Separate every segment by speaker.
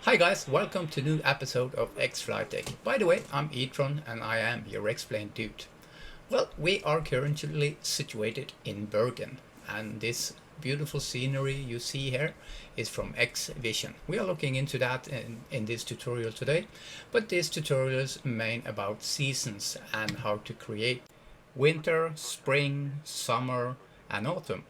Speaker 1: Hi guys, welcome to a new episode of XFlightDeck. By the way, I'm Etron and I am your X-Plane dude. Well, we are currently situated in Bergen, and this beautiful scenery you see here is from XVision. We are looking into that in this tutorial today, but this tutorial is main about seasons and how to create winter, spring, summer and autumn.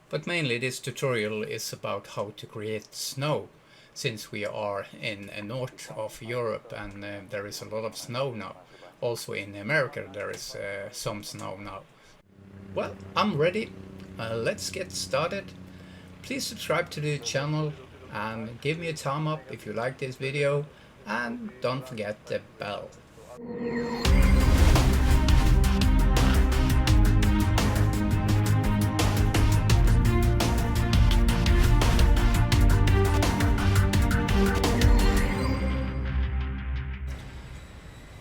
Speaker 1: But mainly this tutorial is about how to create snow, since we are in north of Europe and there is a lot of snow now. Also in America there is some snow now. Well, I'm ready. Let's get started. Please subscribe to the channel and give me a thumb up if you like this video, and don't forget the bell.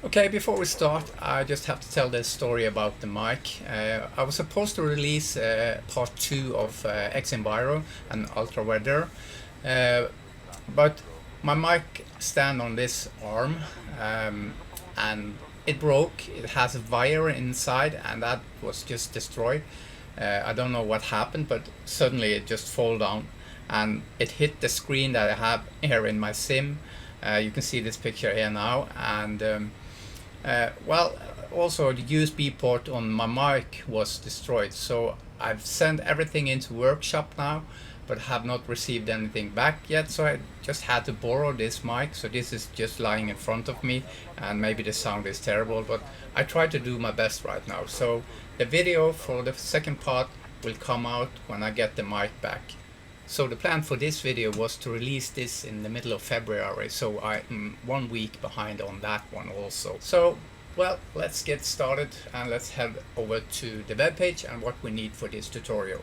Speaker 1: Okay, before we start, I just have to tell this story about the mic. I was supposed to release part 2 of xEnviro and Ultra Weather, but my mic stand on this arm and it broke. It has a wire inside and that was just destroyed. I don't know what happened, but suddenly it just fell down and it hit the screen that I have here in my sim. You can see this picture here now, and well, also the USB port on my mic was destroyed, so I've sent everything into workshop now, but have not received anything back yet, so I just had to borrow this mic. So this is just lying in front of me, and maybe the sound is terrible, but I try to do my best right now. So the video for the second part will come out when I get the mic back. So the plan for this video was to release this in the middle of February, so I'm 1 week behind on that one also. So, well, let's get started and let's head over to the webpage and what we need for this tutorial.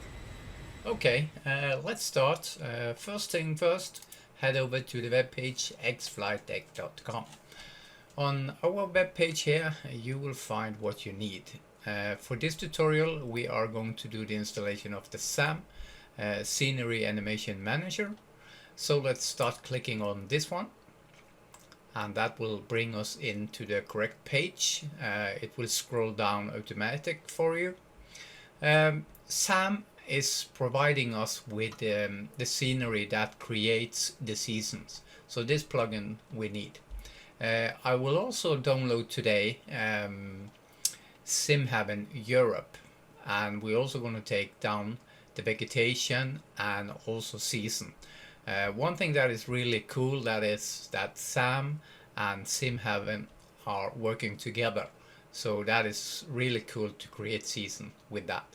Speaker 1: Okay, let's start. First thing first, head over to the webpage xFlightDeck.com. On our webpage here, you will find what you need. For this tutorial, we are going to do the installation of the SAM Scenery Animation Manager. So let's start clicking on this one, and that will bring us into the correct page. It will scroll down automatic for you. SAM is providing us with the scenery that creates the seasons, so this plugin we need. I will also download today SimHeaven Europe, and we're also going to take down the vegetation and also season. One thing that is really cool, that is that SAM and SimHeaven are working together, so that is really cool to create season with that.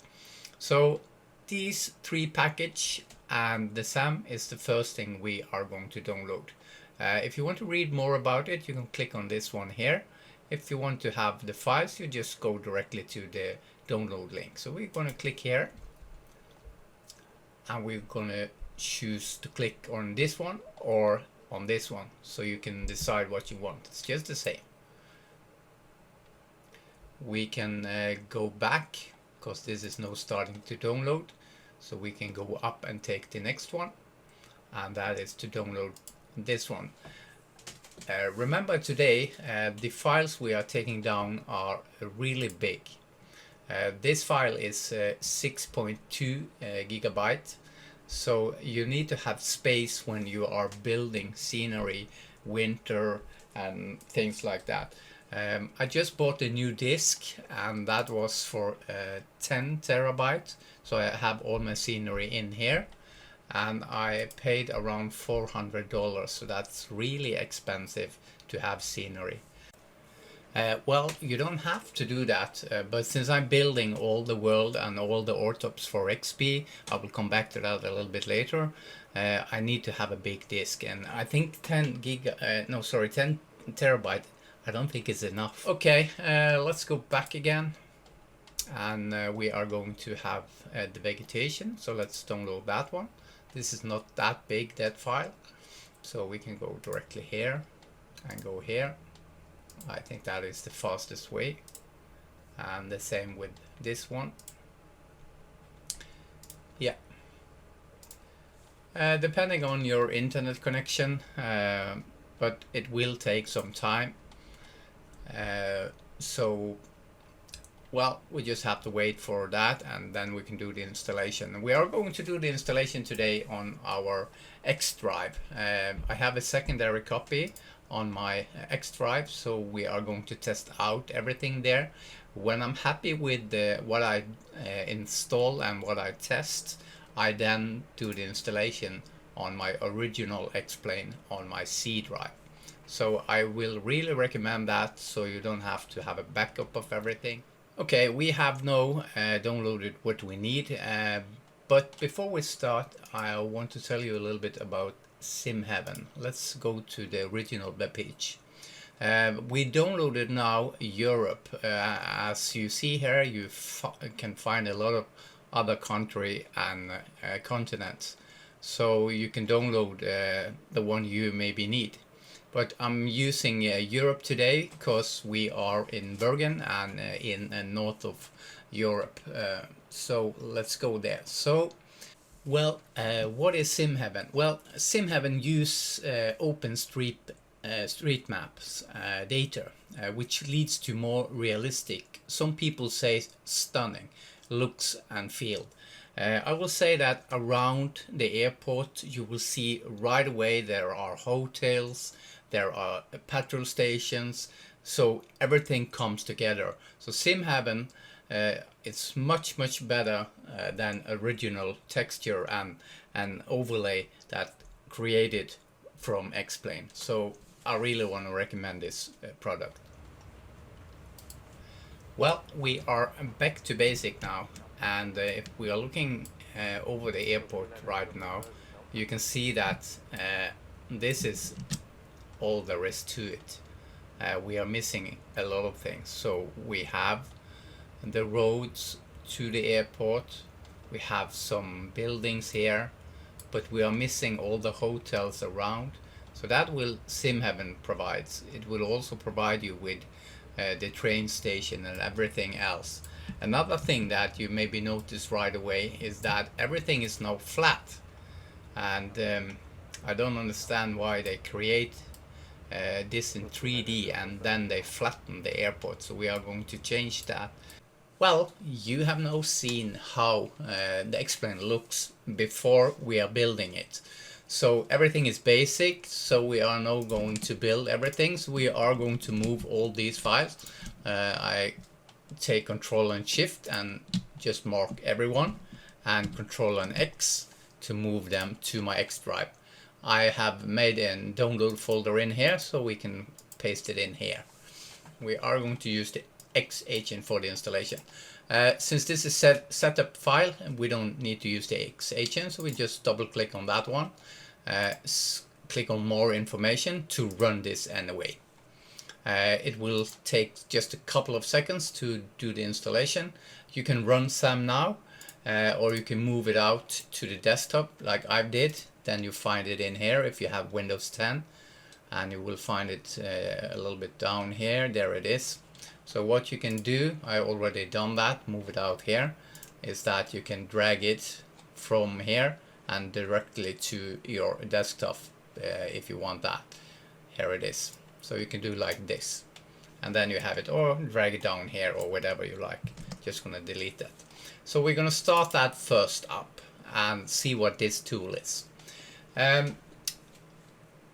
Speaker 1: So these 3 package and the SAM is the first thing we are going to download. If you want to read more about it, you can click on this one here. If you want to have the files, you just go directly to the download link. So we're going to click here, and we're gonna choose to click on this one or on this one, so you can decide what you want. It's just the same. We can go back because this is now starting to download, so we can go up and take the next one, and that is to download this one. Remember today the files we are taking down are really big. This file is 6.2 gigabyte, so you need to have space when you are building scenery, winter and things like that. I just bought a new disk, and that was for 10 terabytes, so I have all my scenery in here, and I paid around $400, so that's really expensive to have scenery. Well, you don't have to do that, but since I'm building all the world and all the orthops for XP, I will come back to that a little bit later. I need to have a big disk, and I think 10 terabyte, I don't think is enough. Okay, let's go back again, and we are going to have the vegetation, so let's download that one. This is not that big, that file, so we can go directly here and go here. I think that is the fastest way, and the same with this one. Yeah, Depending on your internet connection, but it will take some time. So well, we just have to wait for that, and then we can do the installation. We are going to do the installation today on our X drive. I have a secondary copy on my X drive, so we are going to test out everything there. When I'm happy with what I install and what I test, I then do the installation on my original X-Plane on my C drive. So I will really recommend that, so you don't have to have a backup of everything. Okay, we have now downloaded what we need, but before we start, I want to tell you a little bit about SimHeaven. Let's go to the original web page. We downloaded now Europe. As you see here, you can find a lot of other country and continents, so you can download the one you maybe need. But I'm using Europe today because we are in Bergen and in north of Europe. So let's go there. So, well, what is SimHeaven? Well, SimHeaven use OpenStreetMaps data, which leads to more realistic, some people say stunning, looks and feel. I will say that around the airport you will see right away there are hotels, there are petrol stations, so everything comes together. So SimHeaven, it's much better than original texture and overlay that created from X-Plane. So I really want to recommend this product. Well, we are back to basic now, and if we are looking over the airport right now, you can see that this is all there is to it. We are missing a lot of things. So we have the roads to the airport, we have some buildings here, but we are missing all the hotels around. So that will SimHeaven provides. It will also provide you with the train station and everything else. Another thing that you maybe notice right away is that everything is now flat, and I don't understand why they create this in 3D and then they flatten the airport. So we are going to change that. Well, you have now seen how the X-Plane looks before we are building it. So everything is basic, so we are now going to build everything. So we are going to move all these files. I take Control and Shift and just mark everyone, and Control and X to move them to my X drive. I have made a download folder in here, so we can paste it in here. We are going to use the xAgent for the installation. Since this is setup file, we don't need to use the xAgent, so we just double click on that one, click on more information to run this anyway. It will take just a couple of seconds to do the installation. You can run SAM now, or you can move it out to the desktop like I did. Then you find it in here if you have Windows 10, and you will find it a little bit down here. There it is. So what you can do, I already done that, move it out here, is that you can drag it from here and directly to your desktop if you want that. Here it is. So you can do like this, and then you have it, or drag it down here, or whatever you like. Just gonna delete that. So we're gonna start that first up and see what this tool is.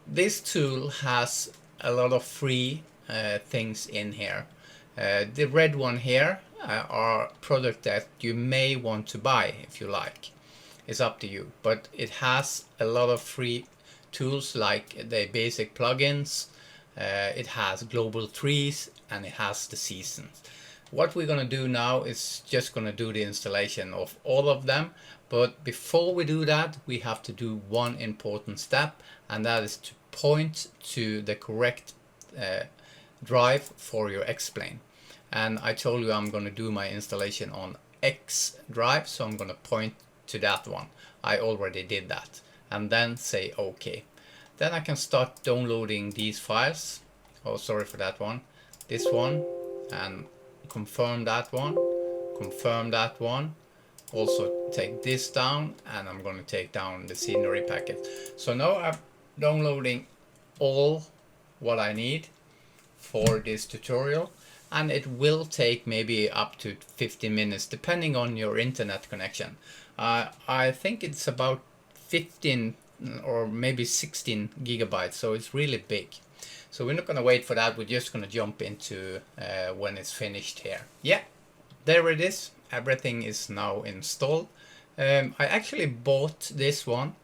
Speaker 1: This tool has a lot of free things in here. The red one here are products that you may want to buy if you like. It's up to you, but it has a lot of free tools like the basic plugins. It has global trees, and it has the seasons. What we're going to do now is just going to do the installation of all of them. But before we do that, we have to do one important step, and that is to point to the correct drive for your X-Plane. And I told you I'm going to do my installation on X drive, so I'm going to point to that one. I already did that, and then say OK. Then I can start downloading these files. Oh, sorry for that one. This one, and confirm that one, confirm that one, also take this down, and I'm going to take down the scenery packet. So now I'm downloading all what I need for this tutorial, and it will take maybe up to 15 minutes depending on your internet connection. I think it's about 15 or maybe 16 gigabytes, so it's really big. So we're not going to wait for that, we're just going to jump into when it's finished here. Yeah, there it is, everything is now installed. I actually bought this one,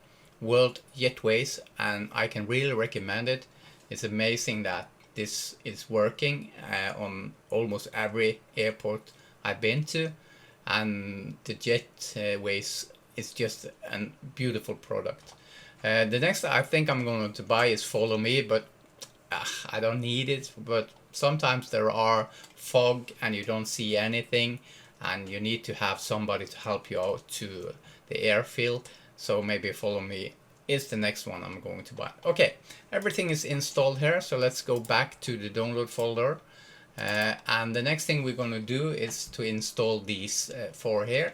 Speaker 1: World Jetways, and I can really recommend it. It's amazing that this is working on almost every airport I've been to, and the Jetways is just a beautiful product. The next I think I'm going to buy is Follow Me, but I don't need it. But sometimes there are fog and you don't see anything, and you need to have somebody to help you out to the airfield. So maybe Follow Me is the next one I'm going to buy. Okay, everything is installed here, so let's go back to the download folder. And the next thing we're going to do is to install these four here,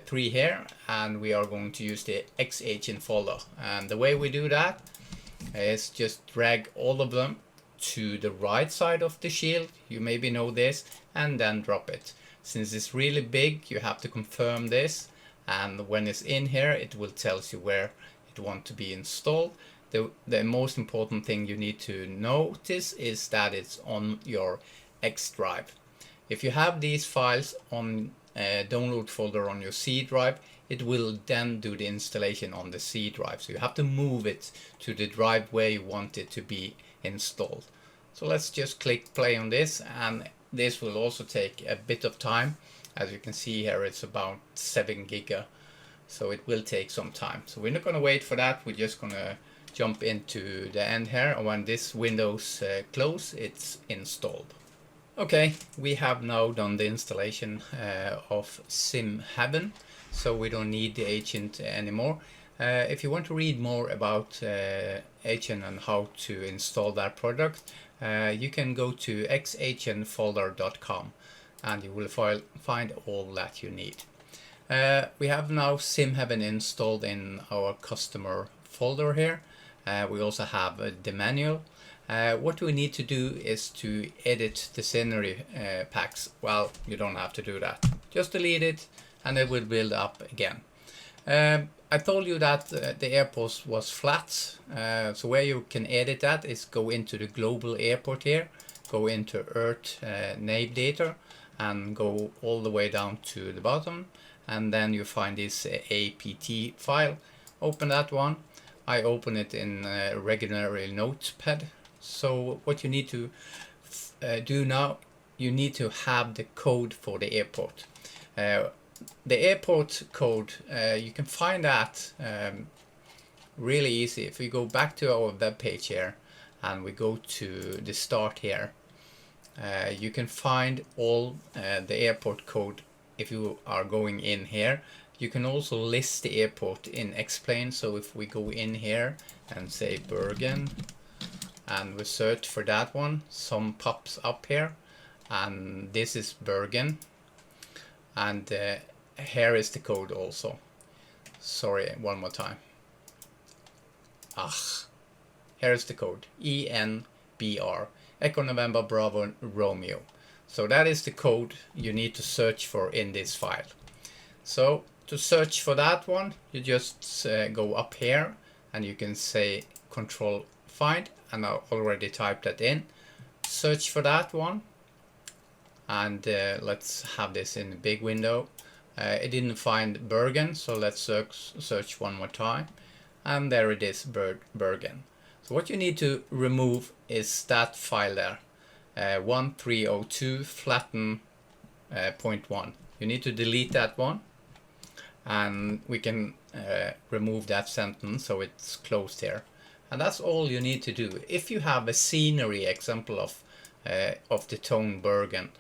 Speaker 1: three here, and we are going to use the xAgent folder. And the way we do that is just drag all of them to the right side of the shield, you maybe know this, and then drop it. Since it's really big, you have to confirm this, and when it's in here it will tell you where it wants to be installed. The most important thing you need to notice is that it's on your X drive. If you have these files on download folder on your C drive, it will then do the installation on the C drive. So you have to move it to the drive where you want it to be installed. So let's just click play on this, and this will also take a bit of time. As you can see here, it's about 7 giga, so it will take some time. So we're not going to wait for that, we're just going to jump into the end here, and when this window's close, it's installed. Okay, we have now done the installation of SimHeaven, so we don't need the agent anymore. If you want to read more about agent and how to install that product, you can go to xagentfolder.com and you will find all that you need. We have now SimHeaven installed in our customer folder here. We also have the manual. What we need to do is to edit the scenery packs. Well, you don't have to do that. Just delete it and it will build up again. I told you that the airport was flat, so where you can edit that is go into the global airport here, go into Earth nav data, and go all the way down to the bottom, and then you find this apt file. Open that one. I open it in a regular notepad. So what you need to do now, you need to have the code for the airport. The airport code, you can find that really easy. If we go back to our web page here and we go to the start here, you can find all the airport code if you are going in here. You can also list the airport in X-Plane. So if we go in here and say Bergen and we search for that one, some pops up here, and this is Bergen. And here is the code also. Sorry, one more time. Here is the code. ENBR. Echo November Bravo Romeo. So that is the code you need to search for in this file. So to search for that one, you just go up here and you can say Control Find, and I already typed that in. Search for that one. And let's have this in a big window. It didn't find Bergen, so let's search one more time, and there it is, Bergen. So what you need to remove is that file there, 1302 flatten .1. You need to delete that one, and we can remove that sentence so it's closed here. And that's all you need to do. If you have a scenery example of the town Bergen,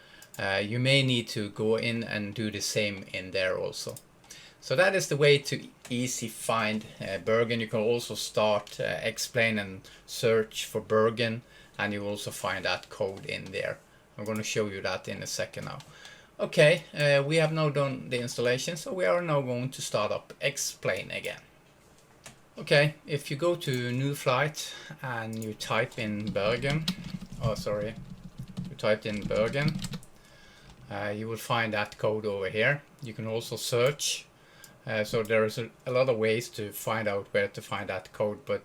Speaker 1: you may need to go in and do the same in there also. So that is the way to easy find Bergen. You can also start X-Plane and search for Bergen, and you also find that code in there. I'm going to show you that in a second now. Okay, we have now done the installation, so we are now going to start up X-Plane again. Okay, if you go to new flight and you type in Bergen, you typed in Bergen, you will find that code over here. You can also search, so there's a lot of ways to find out where to find that code, but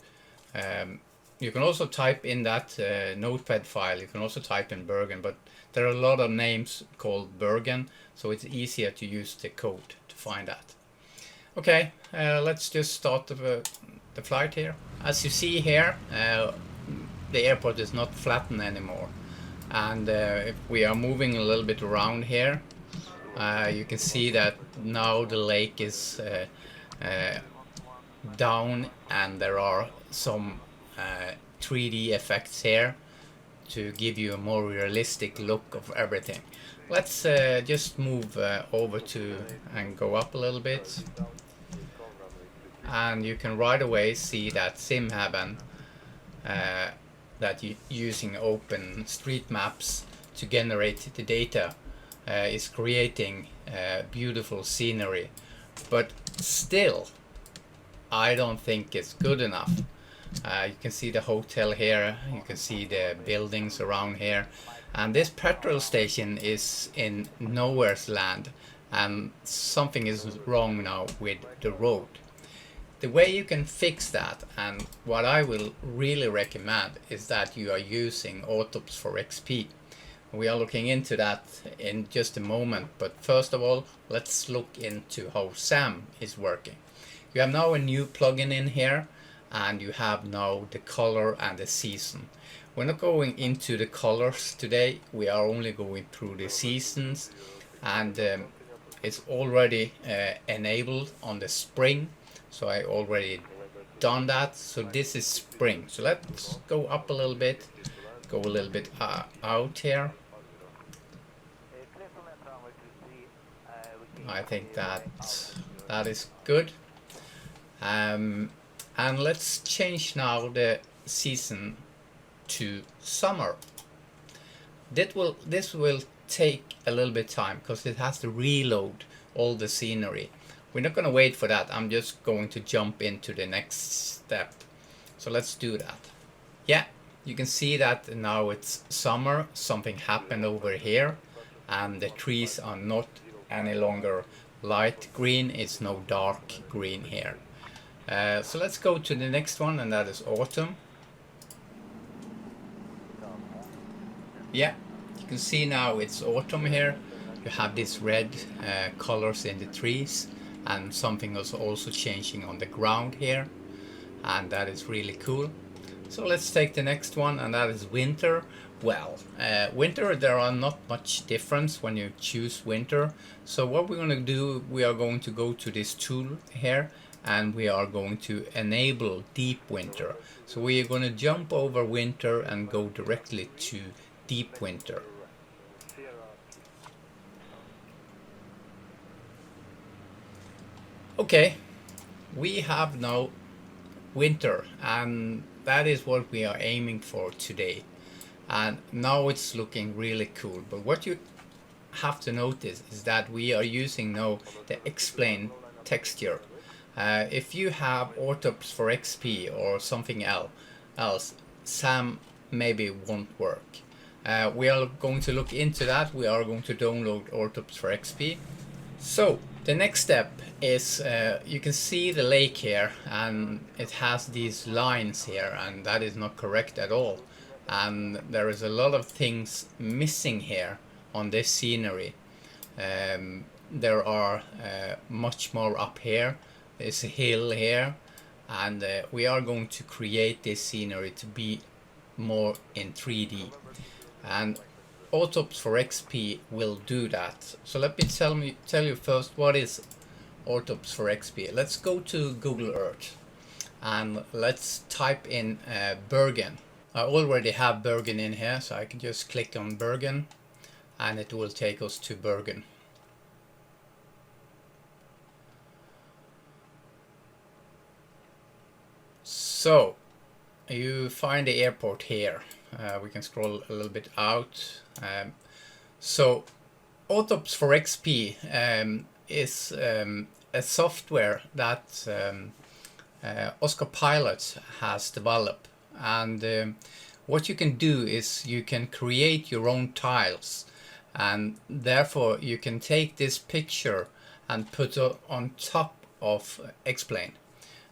Speaker 1: you can also type in that notepad file. You can also type in Bergen, but there are a lot of names called Bergen, so it's easier to use the code to find that. Okay, let's just start the flight here. As you see here, the airport is not flattened anymore, and if we are moving a little bit around here, you can see that now the lake is down, and there are some 3D effects here to give you a more realistic look of everything. Let's just move over to and go up a little bit, and you can right away see that SimHeaven, that using open street maps to generate the data, is creating beautiful scenery, but still I don't think it's good enough. You can see the hotel here, you can see the buildings around here, and this petrol station is in nowhere's land, and something is wrong now with the road. The way you can fix that, and what I will really recommend, is that you are using Ortho4XP. We are looking into that in just a moment, but first of all, let's look into how SAM is working. You have now a new plugin in here, and you have now the color and the season. We're not going into the colors today, we are only going through the seasons, and it's already enabled on the spring, so I already done that. So this is spring, so let's go up a little bit, go a little bit out here. I think that is good. And let's change now the season to summer. This will take a little bit time because it has to reload all the scenery. We're not going to wait for that. I'm just going to jump into the next step. So let's do that. Yeah, you can see that now it's summer. Something happened over here, and the trees are not any longer light green. It's now dark green here. So let's go to the next one, and that is autumn. Yeah, you can see now it's autumn here. You have these red colors in the trees, and something is also changing on the ground here, and that is really cool. So let's take the next one, and that is winter. Well, winter, there are not much difference when you choose winter. So what we're going to do, we are going to go to this tool here, and we are going to enable deep winter. So we are going to jump over winter and go directly to deep winter. Okay, we have now winter, and that is what we are aiming for today. And now it's looking really cool, but what you have to notice is that we are using now the X-Plane texture. If you have Ortho4XP or something else, SAM maybe won't work. We are going to look into that. We are going to download Ortho4XP. So the next step is, you can see the lake here, and it has these lines here, and that is not correct at all. And there is a lot of things missing here on this scenery. There are much more up here. There's a hill here, and we are going to create this scenery to be more in 3D, and Ortho4XP will do that. So let me tell you first what is Ortho4XP. Let's go to Google Earth, and let's type in Bergen. I already have Bergen in here, so I can just click on Bergen, and it will take us to Bergen. So you find the airport here. We can scroll a little bit out. So Ortho4XP is a software that Oscar Pilot has developed, and what you can do is you can create your own tiles, and therefore you can take this picture and put it on top of X-Plane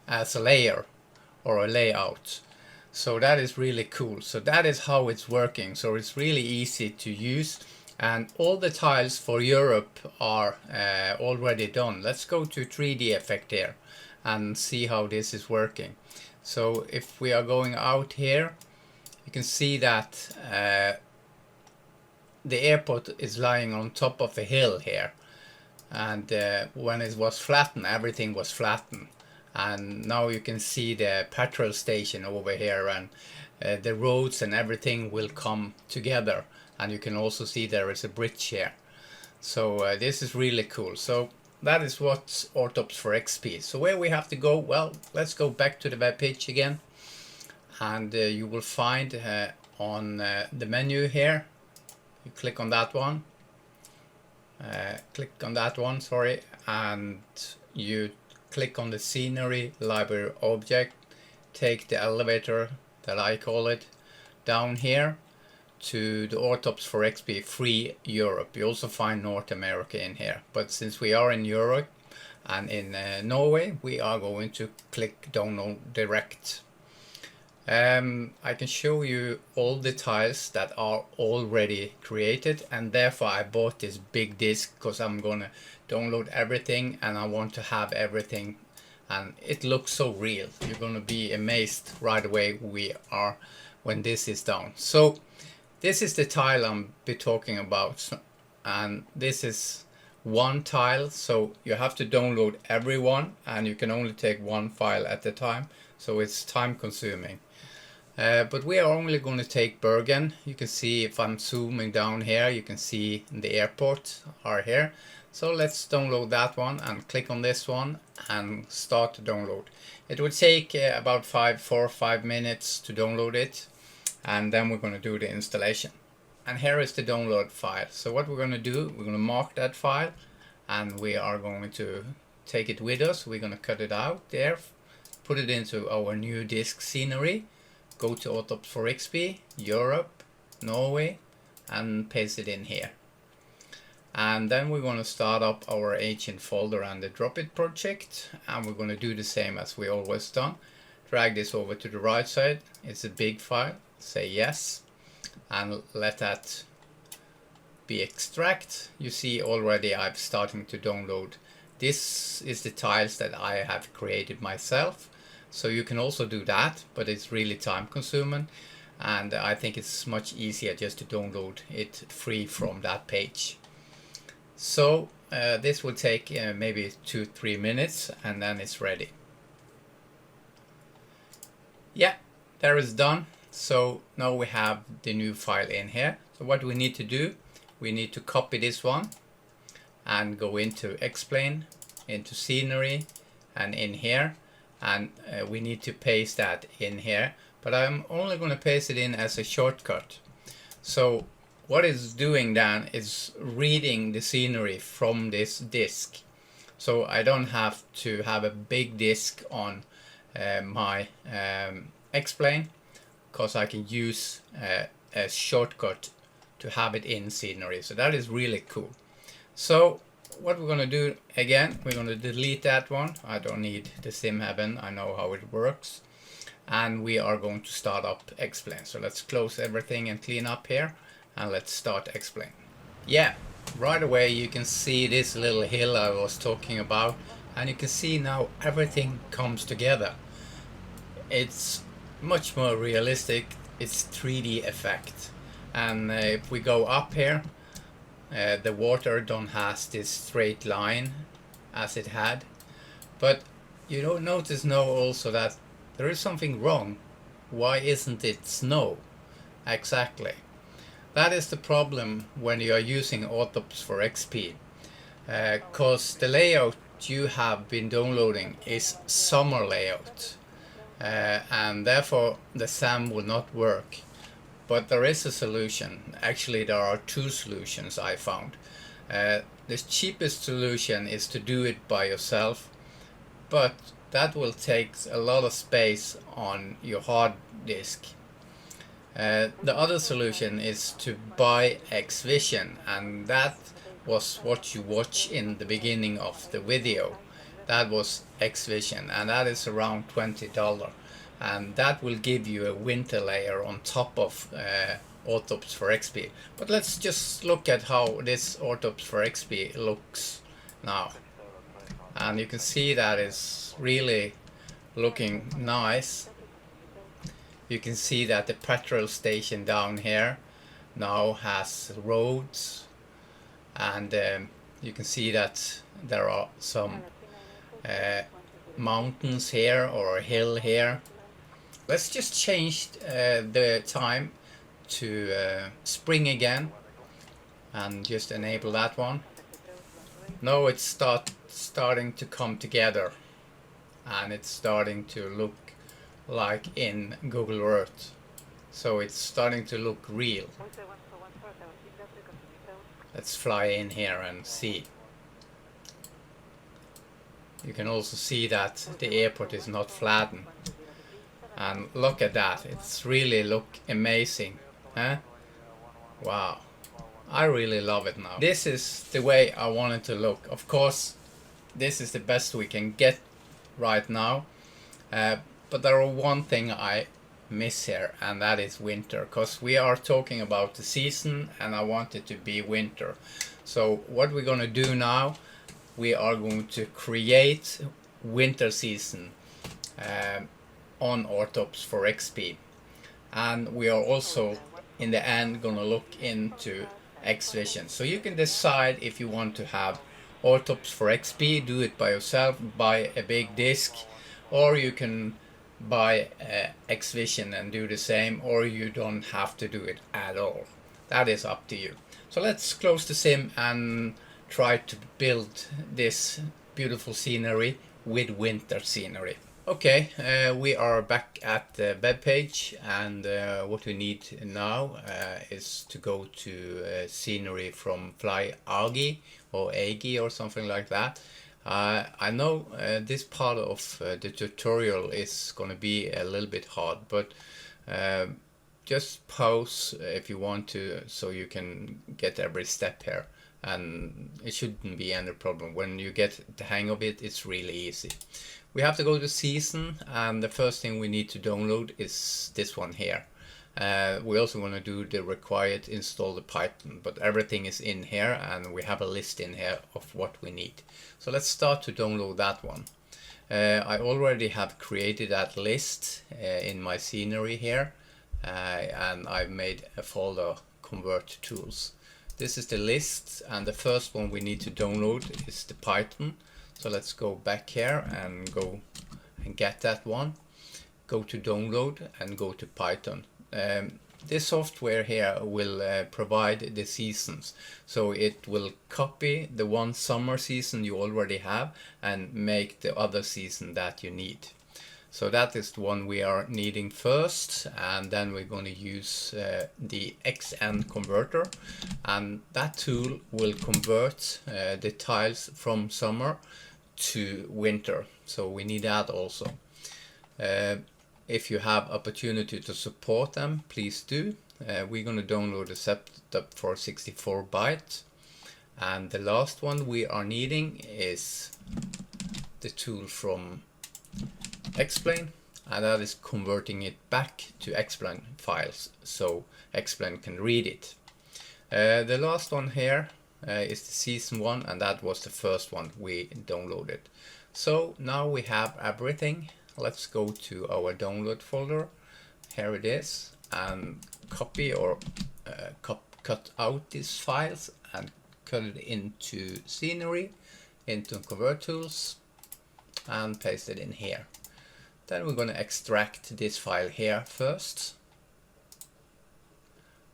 Speaker 1: as a layer or a layout. So that is really cool. So that is how it's working. So it's really easy to use, and all the tiles for Europe are already done. Let's go to 3D effect here and see how this is working. So if we are going out here, you can see that the airport is lying on top of a hill here, and when it was flattened, everything was flattened, and now you can see the petrol station over here, and the roads and everything will come together, and you can also see there is a bridge here. So this is really cool. So that is what Ortho4XP. So where we have to go? Well, let's go back to the web page again, and you will find on the menu here, you click on that one, sorry, and you click on the scenery library object, take the elevator that I call it down here to the Ortho4XP free Europe. You also find North America in here, but since we are in Europe and in Norway, we are going to click download direct. I can show you all the tiles that are already created, and therefore I bought this big disk because I'm gonna download everything and I want to have everything, and it looks so real. You're gonna be amazed right away when this is done. So this is the tile I'm be talking about, and this is one tile, so you have to download every one, and you can only take one file at a time, so it's time consuming. But we are only going to take Bergen. You can see if I'm zooming down here, you can see the airport are here. So let's download that one and click on this one and start to download. It will take about 4 or 5 minutes to download it, and then we're going to do the installation. And here is the download file. So what we're going to do, we're going to mark that file, and we are going to take it with us. We're going to cut it out there, put it into our new disk scenery, go to Ortho4XP, Europe, Norway, and paste it in here. And then we're going to start up our agent folder and the drop it project, and we're going to do the same as we always done. Drag this over to the right side. It's a big file. Say yes, and let that be extract. You see already I'm starting to download. This is the tiles that I have created myself. So you can also do that, but it's really time consuming, and I think it's much easier just to download it free from that page. So this will take maybe 2-3 minutes, and then it's ready. Yeah, there is done. So now we have the new file in here. So what we need to do, we need to copy this one and go into X-Plane, into scenery, and in here. And we need to paste that in here, but I'm only going to paste it in as a shortcut. So what it's doing then is reading the scenery from this disk, so I don't have to have a big disk on my X-Plane, because I can use a shortcut to have it in scenery. So that is really cool. So what we're going to do again, we're going to delete that one. I don't need the SimHeaven, I know how it works. And we are going to start up X-Plane. So let's close everything and clean up here, and let's start X-Plane. Yeah, right away you can see this little hill I was talking about, and you can see now everything comes together. It's much more realistic. It's 3D effect, and if we go up here, the water don't has this straight line as it had, but you don't notice now also that there is something wrong. Why isn't it snow? Exactly. That is the problem when you are using Ortho4XP, because the layout you have been downloading is summer layout, and therefore the SAM will not work. But there is a solution. Actually there are two solutions I found, The cheapest solution is to do it by yourself, but that will take a lot of space on your hard disk. The other solution is to buy xVision, and that was what you watch in the beginning of the video. That was xVision, and that is around $20, and that will give you a winter layer on top of Ortho4XP. But let's just look at how this Ortho4XP looks now, and you can see that it's really looking nice. You can see that the petrol station down here now has roads, and you can see that there are some mountains here or a hill here. Let's just change the time to spring again and just enable that one. Now it's starting to come together, and it's starting to look like in Google Earth, so it's starting to look real. Let's fly in here and see. You can also see that the airport is not flattened, and look at that, it's really look amazing, huh? Wow, I really love it now. This is the way I want it to look. Of course, this is the best we can get right now, but there are one thing I miss here, and that is winter, because we are talking about the season and I want it to be winter. So what we're going to do now, we are going to create winter season on Ortho4XP, and we are also in the end going to look into xVision. So you can decide if you want to have Ortho4XP, do it by yourself, buy a big disk, or you can buy xVision and do the same, or you don't have to do it at all. That is up to you. So let's close the sim and try to build this beautiful scenery with winter scenery. Okay, we are back at the web page, and what we need now is to go to scenery from FlyAgi or Agi or something like that. I know this part of the tutorial is going to be a little bit hard, but just pause if you want to, so you can get every step here, and it shouldn't be any problem. When you get the hang of it, it's really easy. We have to go to season, and the first thing we need to download is this one here. We also want to do the required install the Python, but everything is in here, and we have a list in here of what we need. So let's start to download that one. I already have created that list in my scenery here, and I've made a folder convert tools. This is the list, and the first one we need to download is the Python. So let's go back here and go and get that one. Go to download and go to Python. This software here will provide the seasons, so it will copy the one summer season you already have and make the other season that you need. So that is the one we are needing first, and then we're going to use the xnconverter, and that tool will convert the tiles from summer to winter, so we need that also. If you have opportunity to support them, please do. We're going to download a setup for 64 bytes, and the last one we are needing is the tool from X-Plane, and that is converting it back to X-Plane files so X-Plane can read it. The last one here is the season one, and that was the first one we downloaded. So now we have everything. Let's go to our download folder. Here it is, and copy or cut out these files and cut it into scenery, into convert tools, and paste it in here. Then we're going to extract this file here first,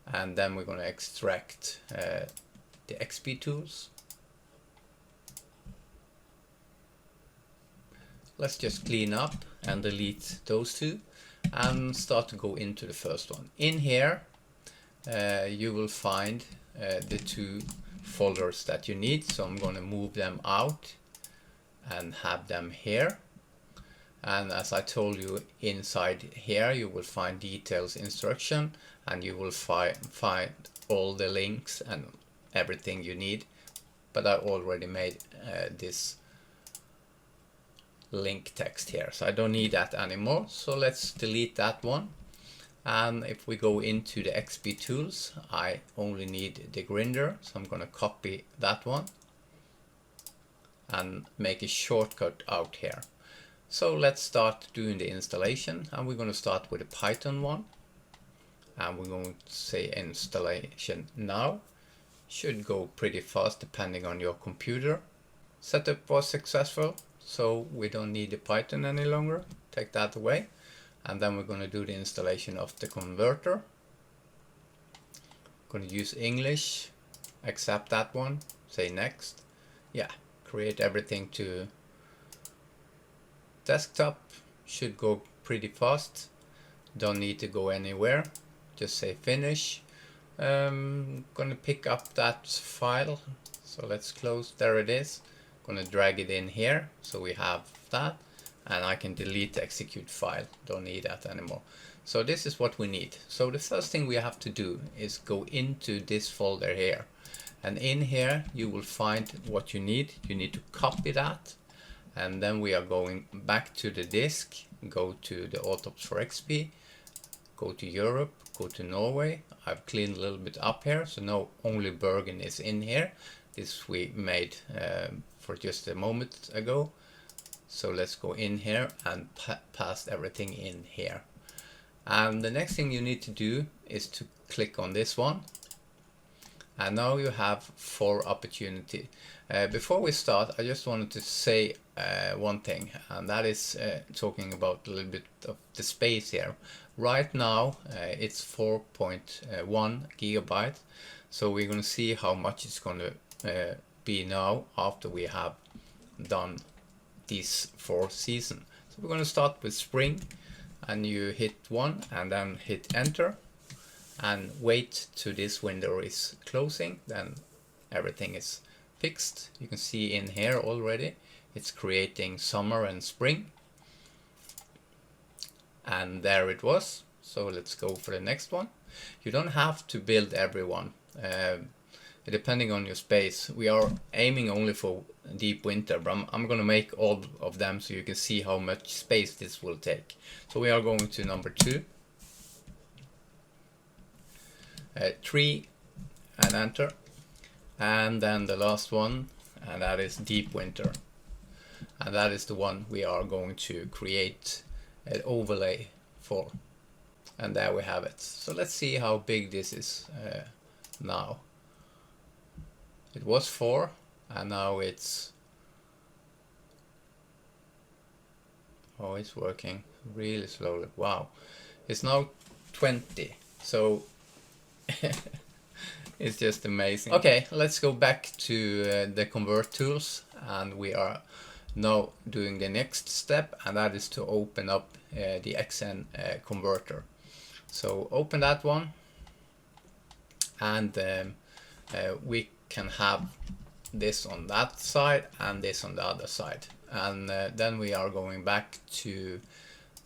Speaker 1: and then we're going to extract the XP tools. Let's just clean up and delete those two and start to go into the first one. In here you will find the two folders that you need. So I'm going to move them out and have them here. And as I told you, inside here you will find details, instruction, and you will find all the links and everything you need. But I already made this link text here, so I don't need that anymore. So let's delete that one. And if we go into the XP tools, I only need the grinder, so I'm going to copy that one and make a shortcut out here. So let's start doing the installation, and we're going to start with a Python one, and we're going to say installation now. Should go pretty fast depending on your computer. Setup was successful, so we don't need the Python any longer. Take that away, and then we're going to do the installation of the converter. Going to use English, accept that one, say next. Yeah, create everything to desktop. Should go pretty fast, don't need to go anywhere, just say finish. Gonna pick up that file, so let's close. There it is. Gonna drag it in here, so we have that, and I can delete the execute file, don't need that anymore. So this is what we need. So the first thing we have to do is go into this folder here, and in here you will find what you need. You need to copy that, and then we are going back to the disk, go to the Ortho4XP, go to Europe, go to Norway. I've cleaned a little bit up here, so now only Bergen is in here. This we made for just a moment ago. So let's go in here and paste everything in here. And the next thing you need to do is to click on this one. And now you have 4 opportunity. Before we start, I just wanted to say one thing, and that is talking about a little bit of the space here. Right now it's 4.1 gigabyte, so we're going to see how much it's going to be now after we have done these 4 seasons. So we're going to start with spring, and you hit 1 and then hit enter and wait till this window is closing, then everything is fixed. You can see in here already it's creating summer and spring, and there it was. So let's go for the next one. You don't have to build every one, depending on your space. We are aiming only for deep winter, but I'm gonna make all of them so you can see how much space this will take. So we are going to number 2, 3 and enter, and then the last one, and that is deep winter, and that is the one we are going to create an overlay for. And there we have it. So let's see how big this is now. It was 4 and now it's, oh, it's working really slowly. Wow, it's now 20. So it's just amazing. Okay, let's go back to the convert tools, and we are now doing the next step, and that is to open up the XN converter. So open that one, and we can have this on that side and this on the other side. And then we are going back to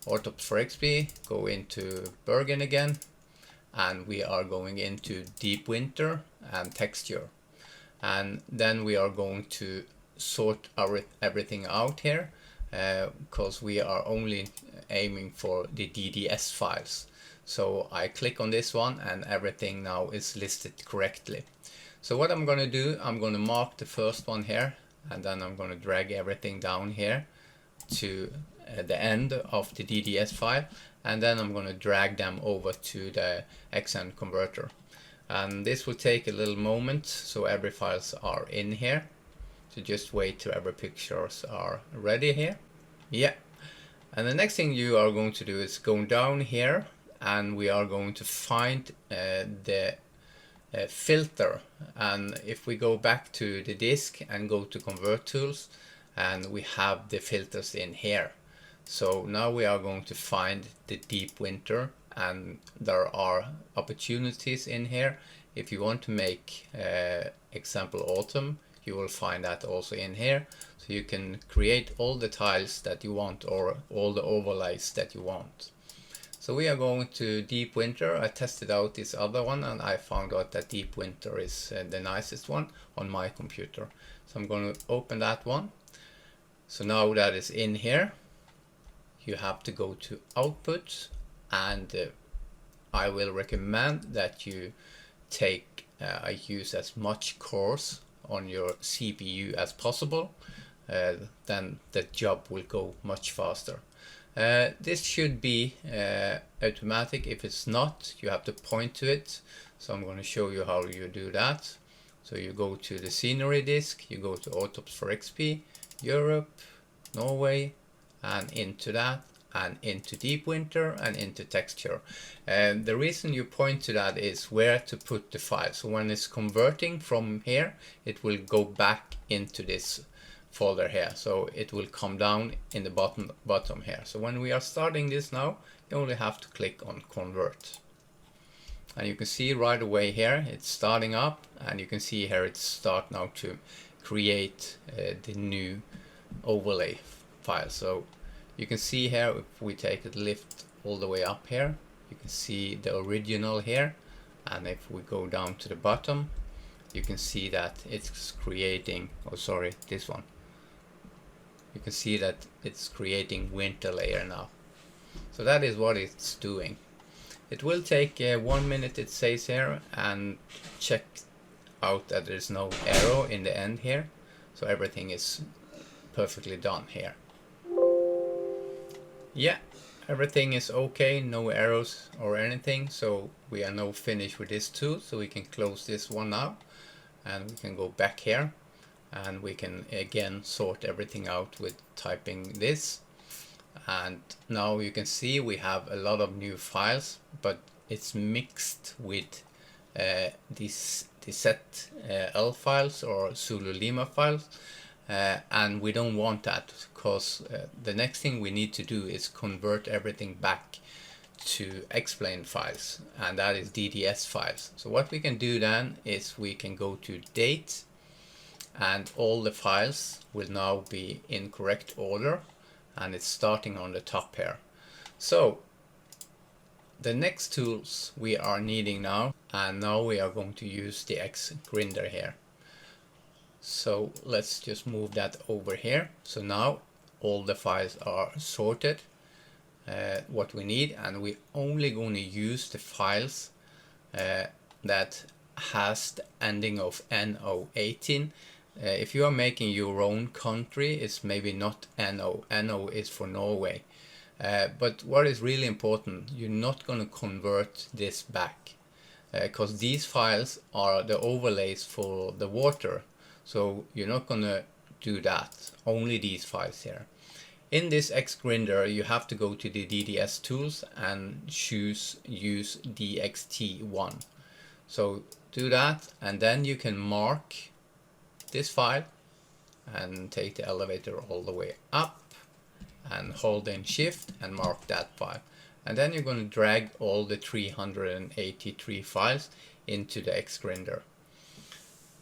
Speaker 1: Ortho4XP, go into Bergen again, and we are going into deep winter and texture. And then we are going to sort everything out here, because we are only aiming for the DDS files. So I click on this one and everything now is listed correctly. So what I'm going to do, I'm going to mark the first one here, and then I'm going to drag everything down here to the end of the DDS file, and then I'm going to drag them over to the XN converter. And this will take a little moment, so every files are in here. So just wait till every pictures are ready here. Yeah. And the next thing you are going to do is go down here, and we are going to find the filter. And if we go back to the disk and go to convert tools, and we have the filters in here. So now we are going to find the deep winter, and there are opportunities in here. if you want to make example autumn, you will find that also in here. So you can create all the tiles that you want or all the overlays that you want. So we are going to deep winter. I tested out this other one and I found out that deep winter is the nicest one on my computer. So I'm going to open that one. So now that is in here, you have to go to output, and I will recommend that you use as much cores on your CPU as possible. Then the job will go much faster. This should be automatic. If it's not, you have to point to it. So I'm going to show you how you do that. So you go to the scenery disk, you go to Ortho4XP, Europe, Norway, and into that, and into deep winter, and into texture. And the reason you point to that is where to put the file. So when it's converting from here, it will go back into this folder here. So it will come down in the bottom here. So when we are starting this now, you only have to click on convert. And you can see right away here, it's starting up, and you can see here it's start now to create the new overlay file. So you can see here, if we take it lift all the way up here, you can see the original here. And if we go down to the bottom, you can see that it's creating, oh sorry, this one. You can see that it's creating winter layer now. So that is what it's doing. It will take 1 minute, it says here, and check out that there's no arrow in the end here. So everything is perfectly done here. Yeah, everything is okay, no arrows or anything. So we are now finished with this tool. So we can close this one now, and we can go back here, and we can again sort everything out with typing this. And now you can see we have a lot of new files, but it's mixed with these set L files or Zulu Lima files, and we don't want that, because the next thing we need to do is convert everything back to X-Plane files, and that is DDS files. So what we can do then is we can go to date, and all the files will now be in correct order, and it's starting on the top here. So the next tools we are needing now, and now we are going to use the xGrinder here. So let's just move that over here. So now all the files are sorted, what we need, and we're only going to use the files that has the ending of NO18. If you are making your own country, it's maybe not NO. NO is for Norway. But what is really important, you're not going to convert this back, because these files are the overlays for the water. So you're not going to do that, only these files here. In this xGrinder, you have to go to the DDS tools and choose use DXT1. So do that, and then you can mark this file and take the elevator all the way up and hold in shift and mark that file. And then you're going to drag all the 383 files into the xGrinder.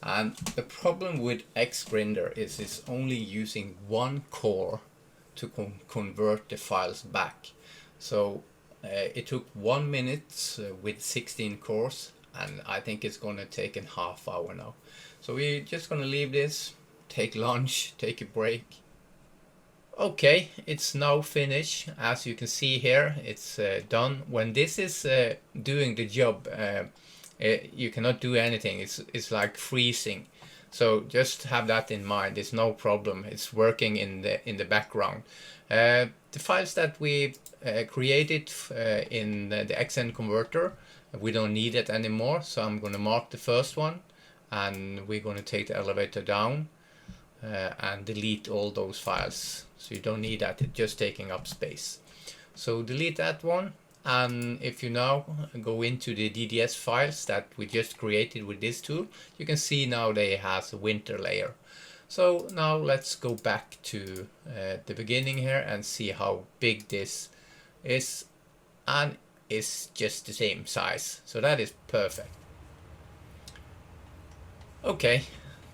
Speaker 1: And the problem with xGrinder is it's only using one core to convert the files back. So it took 1 minute with 16 cores, and I think it's going to take a half hour now. So we're just going to leave this, take lunch, take a break. Okay, it's now finished. As you can see here, it's done. When this is doing the job, you cannot do anything. It's like freezing. So just have that in mind. It's no problem. It's working in the background. The files that we created in the xnconverter, we don't need it anymore. So I'm going to mark the first one, and we're going to take the elevator down and delete all those files. So you don't need that. It's just taking up space. So delete that one. And if you now go into the DDS files that we just created with this tool, you can see now they has a winter layer. So now let's go back to the beginning here and see how big this is, and it's just the same size. So that is perfect. Okay,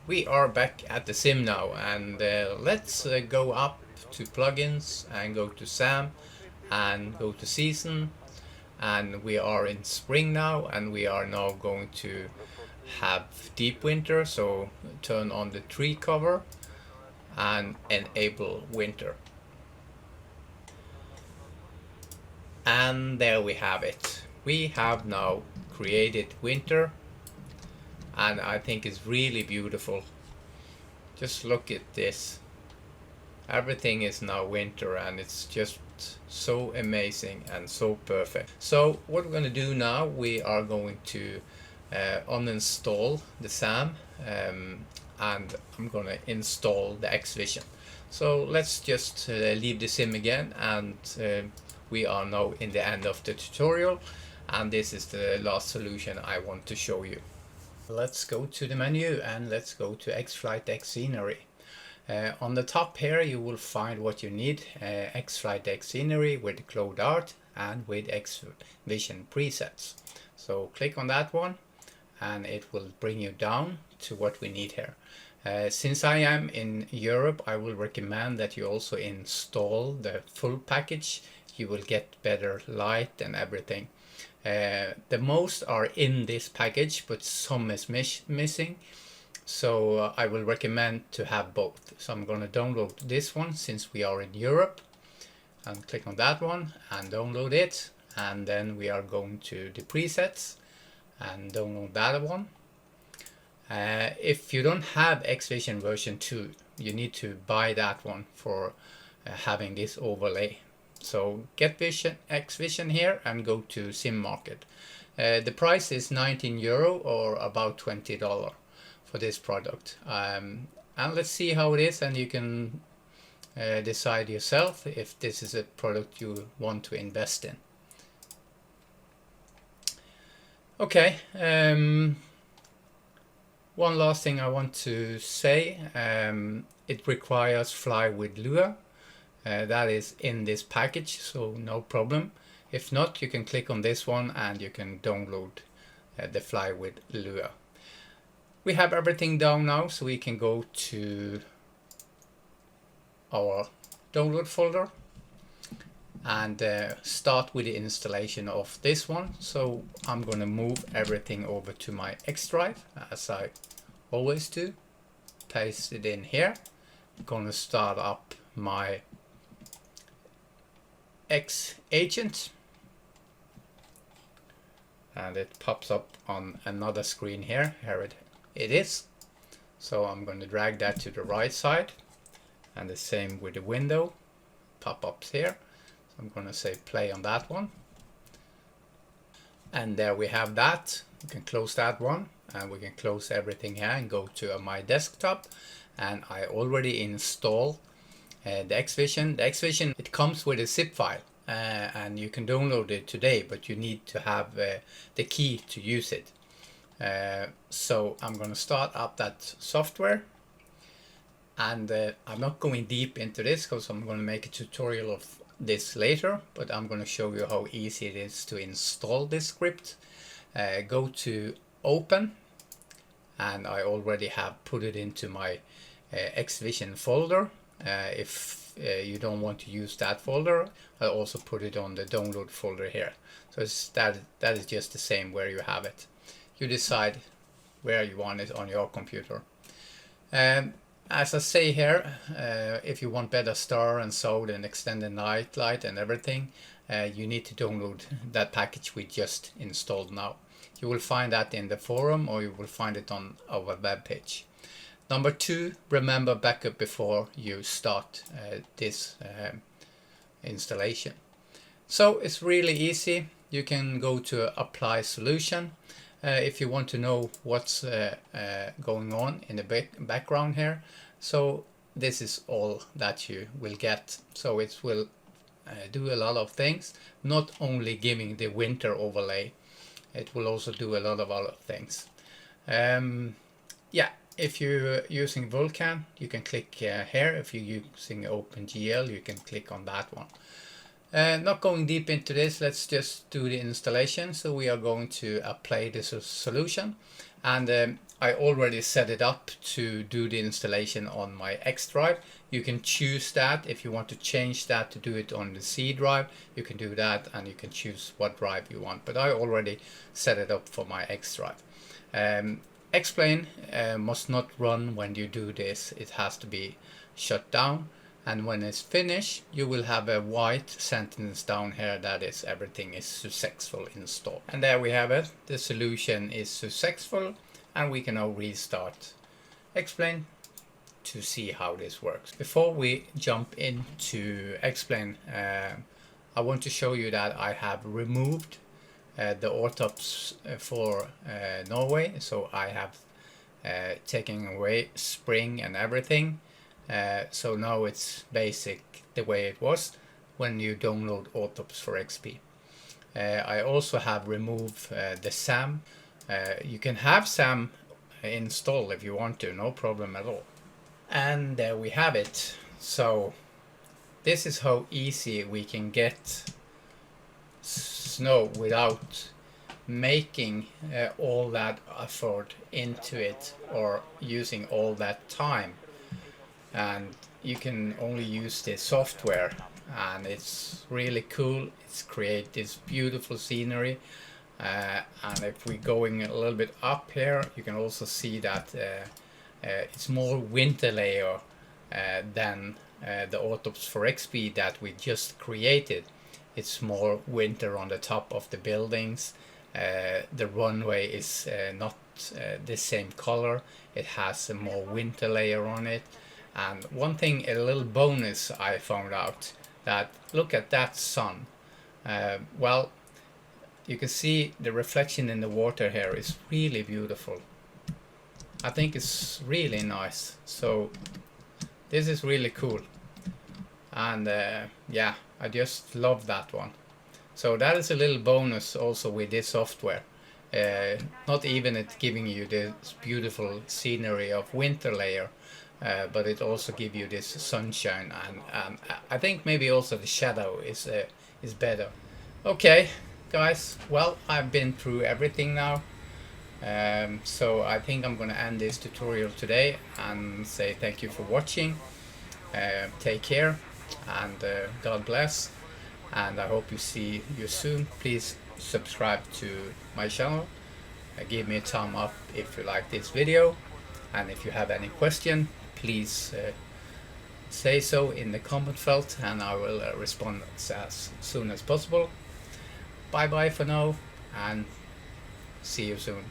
Speaker 1: we are back at the sim now, and let's go up to plugins and go to SAM and go to season, and we are in spring now, and we are now going to have deep winter, so turn on the tree cover and enable winter. And there we have it. We have now created winter, and I think it's really beautiful. Just look at this. Everything is now winter, and it's just so amazing and so perfect. So what we're going to do now, we are going to uninstall the SAM, and I'm going to install the XVision. So let's just leave the sim again, and we are now in the end of the tutorial, and this is the last solution I want to show you. Let's go to the menu and let's go to XFlightDeck scenery. On the top here you will find what you need, XFlightDeck scenery with cloud art and with XVision presets. So click on that one and it will bring you down to what we need here. Since I am in Europe, I will recommend that you also install the full package. You will get better light and everything. The most are in this package, but some is missing. So I will recommend to have both. So I'm going to download this one since we are in Europe, and click on that one and download it. And then we are going to the presets and download that one. If you don't have XVision version 2, you need to buy that one for having this overlay. So get XVision here and go to Sim Market. The price is €19 or about $20 for this product. And let's see how it is, and you can decide yourself if this is a product you want to invest in. Okay, one last thing I want to say, it requires Fly with Lua. That is in this package, so no problem. If not, you can click on this one and you can download the Fly with Lua. We have everything down now, so we can go to our download folder and start with the installation of this one. So I'm going to move everything over to my X drive, as I always do. Paste it in here. I'm going to start up my xAgent, and it pops up on another screen here. Here it is. So I'm going to drag that to the right side, and the same with the window pop-ups here. So I'm going to say play on that one, and there we have that. We can close that one, and we can close everything here and go to my desktop. And I already installed the XVision. The XVision, it comes with a zip file, and you can download it today, but you need to have the key to use it. So I'm going to start up that software, and I'm not going deep into this because I'm going to make a tutorial of this later, but I'm going to show you how easy it is to install this script. Go to open, and I already have put it into my XVision folder. If you don't want to use that folder, I also put it on the download folder here. So it's that is just the same where you have it. You decide where you want it on your computer. As I say here, if you want better star and sound and extended night light and everything, you need to download that package we just installed now. You will find that in the forum, or you will find it on our web page. Number 2, remember backup before you start this installation. So it's really easy. You can go to apply solution if you want to know what's going on in the background here. So this is all that you will get. So it will do a lot of things, not only giving the winter overlay, it will also do a lot of other things. Yeah. If you're using Vulkan, you can click here. If you're using OpenGL, you can click on that one. Not going deep into this, let's just do the installation. So we are going to apply this solution, and I already set it up to do the installation on my X drive. You can choose that. If you want to change that to do it on the C drive, you can do that, and you can choose what drive you want. But I already set it up for my X drive. X-Plane must not run when you do this. It has to be shut down, and when it's finished you will have a white sentence down here that is everything is successful installed. And there we have it. The solution is successful, and we can now restart X-Plane to see how this works. Before we jump into X-Plane, I want to show you that I have removed the orthops for Norway. So I have taken away spring and everything. So now it's basic the way it was when you download orthops for XP. I also have removed the SAM. You can have SAM installed if you want to, no problem at all. And there we have it. So this is how easy we can get snow without making all that effort into it or using all that time. And you can only use this software, and it's really cool. It's create this beautiful scenery. And if we're going a little bit up here, you can also see that it's more winter layer than the orthops for XP that we just created. It's more winter on the top of the buildings. The runway is not the same color. It has a more winter layer on it. And one thing, a little bonus I found out, that look at that sun. Well, you can see the reflection in the water here is really beautiful. I think it's really nice. So this is really cool. And yeah, I just love that one. So that is a little bonus also with this software. Not even it giving you this beautiful scenery of winter layer, but it also gives you this sunshine, and I think maybe also the shadow is better. Okay guys, well, I've been through everything now, so I think I'm gonna end this tutorial today and say thank you for watching. Take care, and God bless, and I hope you see you soon. Please subscribe to my channel, give me a thumb up if you like this video, and if you have any question, please say so in the comment field, and I will respond as soon as possible. Bye bye for now, and see you soon.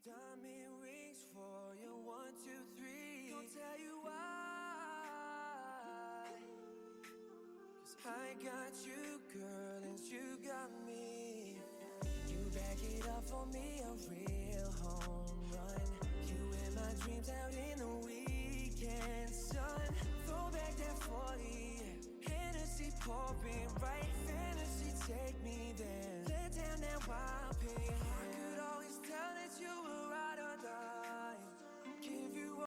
Speaker 2: Diamond rings for you, 1, 2, 3. Gonna tell you why. 'Cause I got you, girl, and you got me. You back it up for me, a real home run. You in my dreams out in the weekends.